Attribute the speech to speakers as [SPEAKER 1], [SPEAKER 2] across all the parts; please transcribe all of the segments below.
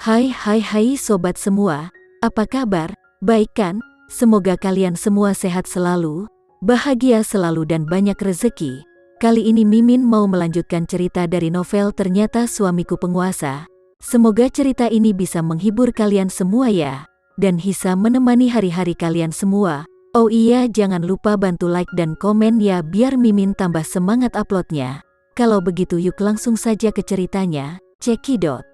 [SPEAKER 1] Hai sobat semua, apa kabar? Baik kan? Semoga kalian semua sehat selalu, bahagia selalu dan banyak rezeki. Kali ini Mimin mau melanjutkan cerita dari novel Ternyata Suamiku Penguasa. Semoga cerita ini bisa menghibur kalian semua ya, dan bisa menemani hari-hari kalian semua. Oh iya, jangan lupa bantu like dan komen ya biar Mimin tambah semangat uploadnya. Kalau begitu yuk langsung saja ke ceritanya, cekidot.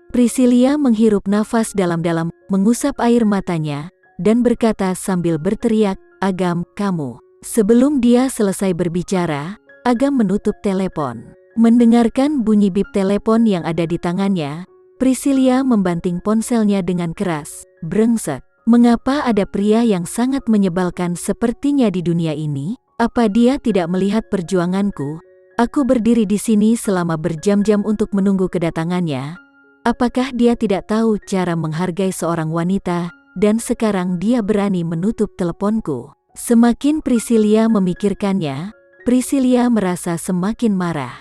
[SPEAKER 1] Priscilia menghirup nafas dalam-dalam, mengusap air matanya, dan berkata sambil berteriak, "Agam, kamu." Sebelum dia selesai berbicara, Agam menutup telepon. Mendengarkan bunyi bip telepon yang ada di tangannya, Priscilia membanting ponselnya dengan keras. Brengsek, mengapa ada pria yang sangat menyebalkan sepertinya di dunia ini? Apa dia tidak melihat perjuanganku? Aku berdiri di sini selama berjam-jam untuk menunggu kedatangannya. Apakah dia tidak tahu cara menghargai seorang wanita, dan sekarang dia berani menutup teleponku? Semakin Priscilia memikirkannya, Priscilia merasa semakin marah.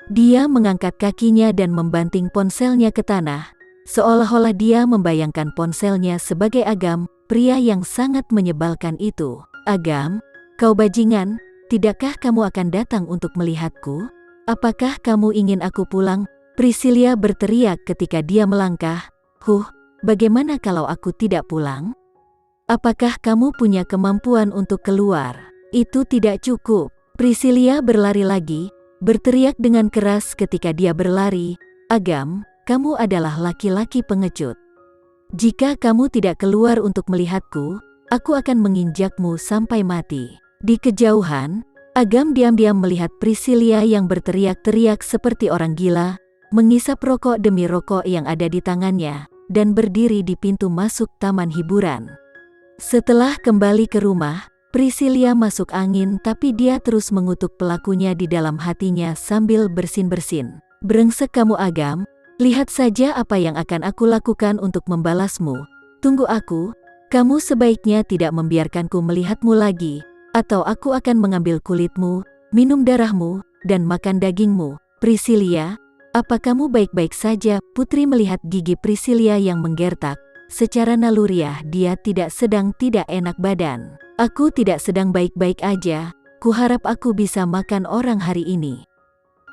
[SPEAKER 1] Dia mengangkat kakinya dan membanting ponselnya ke tanah, seolah-olah dia membayangkan ponselnya sebagai Agam, pria yang sangat menyebalkan itu. "Agam, kau bajingan, tidakkah kamu akan datang untuk melihatku? Apakah kamu ingin aku pulang?" Priscilia berteriak ketika dia melangkah. Bagaimana kalau aku tidak pulang? Apakah kamu punya kemampuan untuk keluar?" "Itu tidak cukup." Priscilia berlari lagi, berteriak dengan keras ketika dia berlari. "Agam, kamu adalah laki-laki pengecut. Jika kamu tidak keluar untuk melihatku, aku akan menginjakmu sampai mati." Di kejauhan, Agam diam-diam melihat Priscilia yang berteriak-teriak seperti orang gila, mengisap rokok demi rokok yang ada di tangannya, dan berdiri di pintu masuk taman hiburan. Setelah kembali ke rumah, Priscilia masuk angin tapi dia terus mengutuk pelakunya di dalam hatinya sambil bersin-bersin. "Brengsek kamu Agam, lihat saja apa yang akan aku lakukan untuk membalasmu. Tunggu aku, kamu sebaiknya tidak membiarkanku melihatmu lagi, atau aku akan mengambil kulitmu, minum darahmu, dan makan dagingmu." "Priscilia, apa kamu baik-baik saja?" Putri melihat gigi Priscilia yang menggertak. Secara naluriah dia tidak enak badan. "Aku tidak sedang baik-baik aja, kuharap aku bisa makan orang hari ini."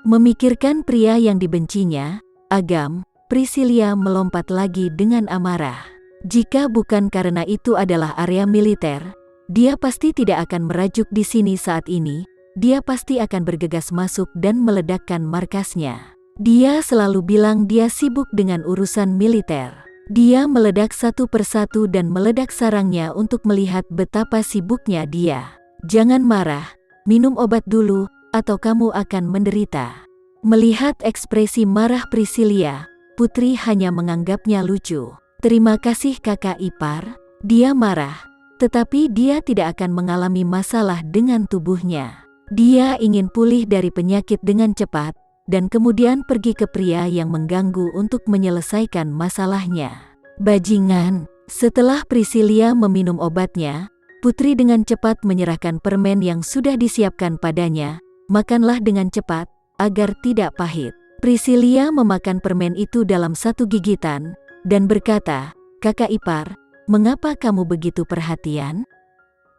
[SPEAKER 1] Memikirkan pria yang dibencinya, Agam, Priscilia melompat lagi dengan amarah. Jika bukan karena itu adalah area militer, dia pasti tidak akan merajuk di sini saat ini. Dia pasti akan bergegas masuk dan meledakkan markasnya. Dia selalu bilang dia sibuk dengan urusan militer. Dia meledak satu persatu dan meledak sarangnya untuk melihat betapa sibuknya dia. "Jangan marah, minum obat dulu, atau kamu akan menderita." Melihat ekspresi marah Priscilia, Putri hanya menganggapnya lucu. "Terima kasih kakak ipar." Dia marah, tetapi dia tidak akan mengalami masalah dengan tubuhnya. Dia ingin pulih dari penyakit dengan cepat, dan kemudian pergi ke pria yang mengganggu untuk menyelesaikan masalahnya. "Bajingan." Setelah Priscilia meminum obatnya, Putri dengan cepat menyerahkan permen yang sudah disiapkan padanya. "Makanlah dengan cepat, agar tidak pahit." Priscilia memakan permen itu dalam satu gigitan, dan berkata, "Kakak ipar, mengapa kamu begitu perhatian?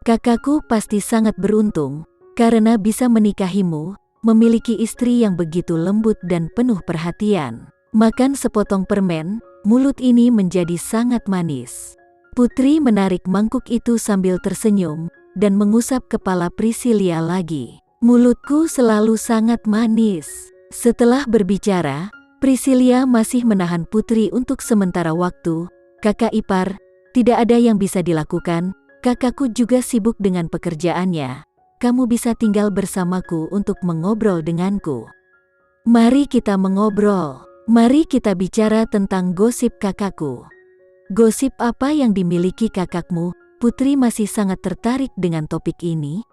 [SPEAKER 1] Kakakku pasti sangat beruntung, karena bisa menikahimu, memiliki istri yang begitu lembut dan penuh perhatian." Makan sepotong permen, mulut ini menjadi sangat manis. Putri menarik mangkuk itu sambil tersenyum, dan mengusap kepala Priscilia lagi. "Mulutku selalu sangat manis." Setelah berbicara, Priscilia masih menahan Putri untuk sementara waktu. "Kakak ipar, tidak ada yang bisa dilakukan, kakakku juga sibuk dengan pekerjaannya. Kamu bisa tinggal bersamaku untuk mengobrol denganku. Mari kita mengobrol. Mari kita bicara tentang gosip kakakku." "Gosip apa yang dimiliki kakakmu?" Putri masih sangat tertarik dengan topik ini.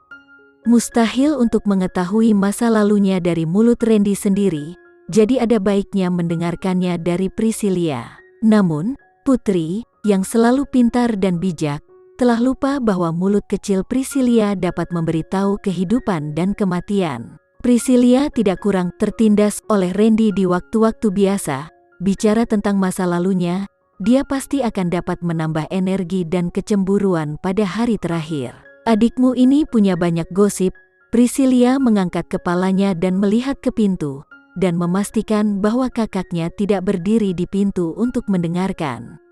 [SPEAKER 1] Mustahil untuk mengetahui masa lalunya dari mulut Randy sendiri, jadi ada baiknya mendengarkannya dari Priscilia. Namun, Putri, yang selalu pintar dan bijak, telah lupa bahwa mulut kecil Priscilia dapat memberitahu kehidupan dan kematian. Priscilia tidak kurang tertindas oleh Randy di waktu-waktu biasa. Bicara tentang masa lalunya, dia pasti akan dapat menambah energi dan kecemburuan pada hari terakhir. Adikmu ini punya banyak gosip. Priscilia mengangkat kepalanya dan melihat ke pintu, dan memastikan bahwa kakaknya tidak berdiri di pintu untuk mendengarkan.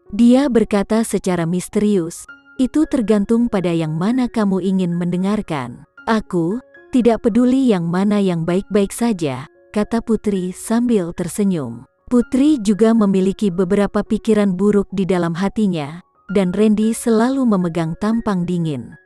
[SPEAKER 1] Dia berkata secara misterius, "Itu tergantung pada yang mana kamu ingin mendengarkan." "Aku tidak peduli yang mana yang baik-baik saja," kata Putri sambil tersenyum. Putri juga memiliki beberapa pikiran buruk di dalam hatinya, dan Randy selalu memegang tampang dingin.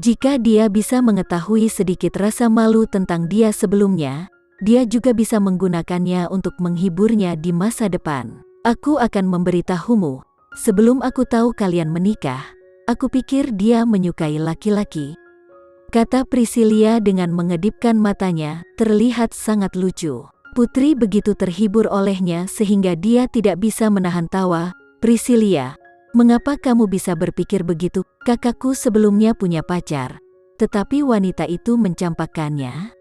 [SPEAKER 1] Jika dia bisa mengetahui sedikit rasa malu tentang dia sebelumnya, dia juga bisa menggunakannya untuk menghiburnya di masa depan. "Aku akan memberitahumu, sebelum aku tahu kalian menikah, aku pikir dia menyukai laki-laki," kata Priscilia dengan mengedipkan matanya, terlihat sangat lucu. Putri begitu terhibur olehnya sehingga dia tidak bisa menahan tawa. "Priscilia, mengapa kamu bisa berpikir begitu? Kakakku sebelumnya punya pacar, tetapi wanita itu mencampakkannya."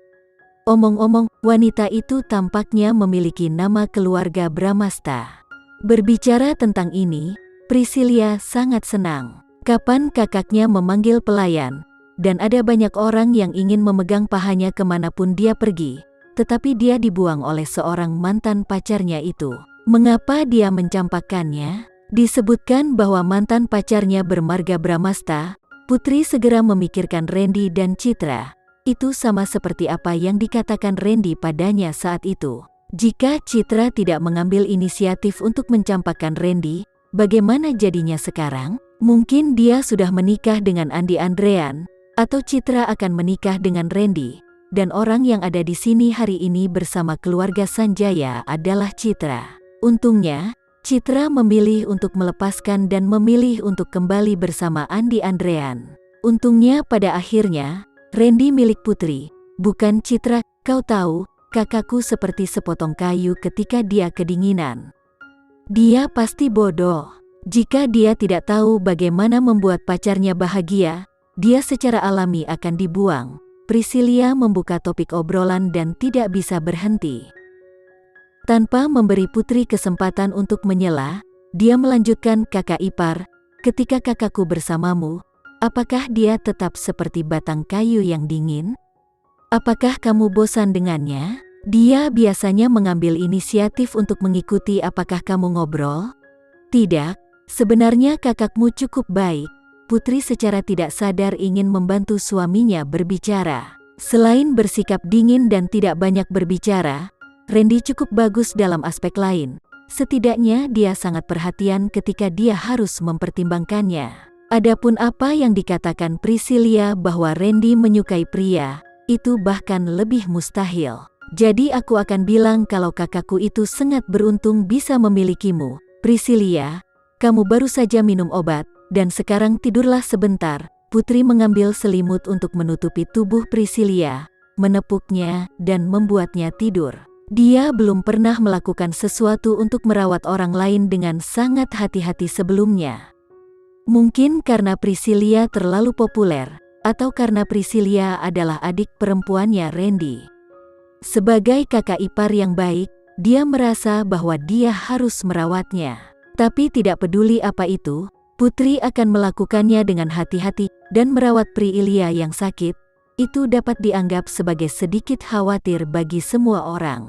[SPEAKER 1] "Omong-omong, wanita itu tampaknya memiliki nama keluarga Bramasta." Berbicara tentang ini, Priscilia sangat senang. Kapan kakaknya memanggil pelayan, dan ada banyak orang yang ingin memegang pahanya kemanapun dia pergi, tetapi dia dibuang oleh seorang mantan pacarnya itu. Mengapa dia mencampakkannya? Disebutkan bahwa mantan pacarnya bermarga Bramasta. Putri segera memikirkan Randy dan Citra. Itu sama seperti apa yang dikatakan Randy padanya saat itu. Jika Citra tidak mengambil inisiatif untuk mencampakkan Randy, bagaimana jadinya sekarang? Mungkin dia sudah menikah dengan Andi Andrean, atau Citra akan menikah dengan Randy, dan orang yang ada di sini hari ini bersama keluarga Sanjaya adalah Citra. Untungnya, Citra memilih untuk melepaskan dan memilih untuk kembali bersama Andi Andrean. Untungnya pada akhirnya, Randy milik Putri, bukan Citra. "Kau tahu, kakakku seperti sepotong kayu ketika dia kedinginan. Dia pasti bodoh. Jika dia tidak tahu bagaimana membuat pacarnya bahagia, dia secara alami akan dibuang." Priscilia membuka topik obrolan dan tidak bisa berhenti. Tanpa memberi Putri kesempatan untuk menyela, dia melanjutkan, "Kakak ipar, ketika kakakku bersamamu, apakah dia tetap seperti batang kayu yang dingin? Apakah kamu bosan dengannya? Dia biasanya mengambil inisiatif untuk mengikuti apakah kamu ngobrol?" "Tidak, sebenarnya kakakmu cukup baik." Putri secara tidak sadar ingin membantu suaminya berbicara. Selain bersikap dingin dan tidak banyak berbicara, Randy cukup bagus dalam aspek lain. Setidaknya dia sangat perhatian ketika dia harus mempertimbangkannya. Adapun apa yang dikatakan Priscilia bahwa Randy menyukai pria, itu bahkan lebih mustahil. "Jadi aku akan bilang kalau kakakku itu sangat beruntung bisa memilikimu. Priscilia, kamu baru saja minum obat, dan sekarang tidurlah sebentar." Putri mengambil selimut untuk menutupi tubuh Priscilia, menepuknya, dan membuatnya tidur. Dia belum pernah melakukan sesuatu untuk merawat orang lain dengan sangat hati-hati sebelumnya. Mungkin karena Priscilia terlalu populer, atau karena Priscilia adalah adik perempuannya Randy. Sebagai kakak ipar yang baik, dia merasa bahwa dia harus merawatnya. Tapi tidak peduli apa itu, Putri akan melakukannya dengan hati-hati, dan merawat Priscilia yang sakit, itu dapat dianggap sebagai sedikit khawatir bagi semua orang.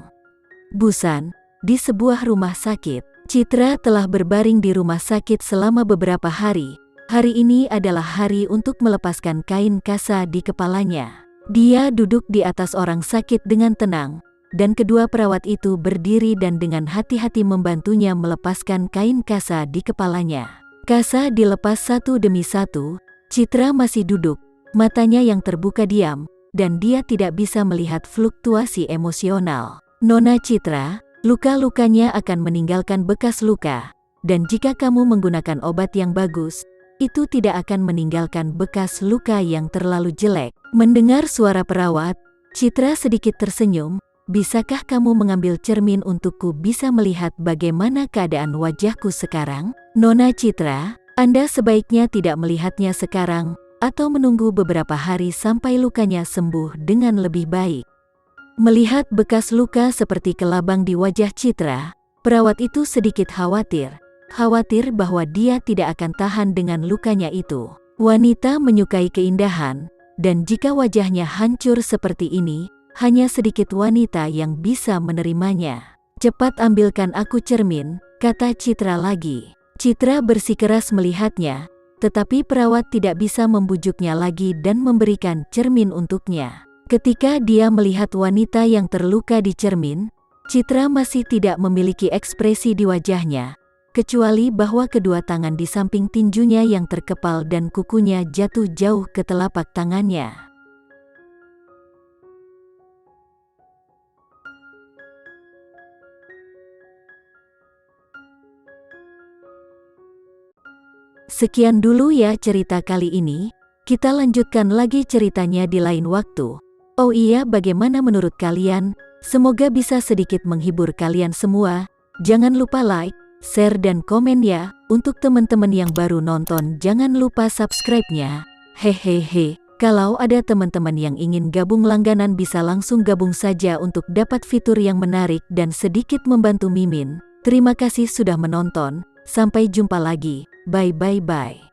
[SPEAKER 1] Busan, di sebuah rumah sakit, Citra telah berbaring di rumah sakit selama beberapa hari. Hari ini adalah hari untuk melepaskan kain kasa di kepalanya. Dia duduk di atas orang sakit dengan tenang, dan kedua perawat itu berdiri dan dengan hati-hati membantunya melepaskan kain kasa di kepalanya. Kasa dilepas satu demi satu. Citra masih duduk, matanya yang terbuka diam, dan dia tidak bisa melihat fluktuasi emosional. "Nona Citra, luka-lukanya akan meninggalkan bekas luka, dan jika kamu menggunakan obat yang bagus, itu tidak akan meninggalkan bekas luka yang terlalu jelek." Mendengar suara perawat, Citra sedikit tersenyum. "Bisakah kamu mengambil cermin untukku bisa melihat bagaimana keadaan wajahku sekarang?" "Nona Citra, Anda sebaiknya tidak melihatnya sekarang, atau menunggu beberapa hari sampai lukanya sembuh dengan lebih baik. Melihat bekas luka seperti kelabang di wajah Citra, perawat itu sedikit khawatir bahwa dia tidak akan tahan dengan lukanya itu. Wanita menyukai keindahan, dan jika wajahnya hancur seperti ini, hanya sedikit wanita yang bisa menerimanya. "Cepat ambilkan aku cermin," kata Citra lagi. Citra bersikeras melihatnya, tetapi perawat tidak bisa membujuknya lagi dan memberikan cermin untuknya. Ketika dia melihat wanita yang terluka di cermin, Citra masih tidak memiliki ekspresi di wajahnya, kecuali bahwa kedua tangan di samping tinjunya yang terkepal dan kukunya jatuh jauh ke telapak tangannya. Sekian dulu ya cerita kali ini, kita lanjutkan lagi ceritanya di lain waktu. Oh iya, bagaimana menurut kalian? Semoga bisa sedikit menghibur kalian semua. Jangan lupa like, share dan komen ya. Untuk teman-teman yang baru nonton, jangan lupa subscribe-nya. Hehehe. Kalau ada teman-teman yang ingin gabung langganan bisa langsung gabung saja untuk dapat fitur yang menarik dan sedikit membantu Mimin. Terima kasih sudah menonton. Sampai jumpa lagi. Bye bye bye.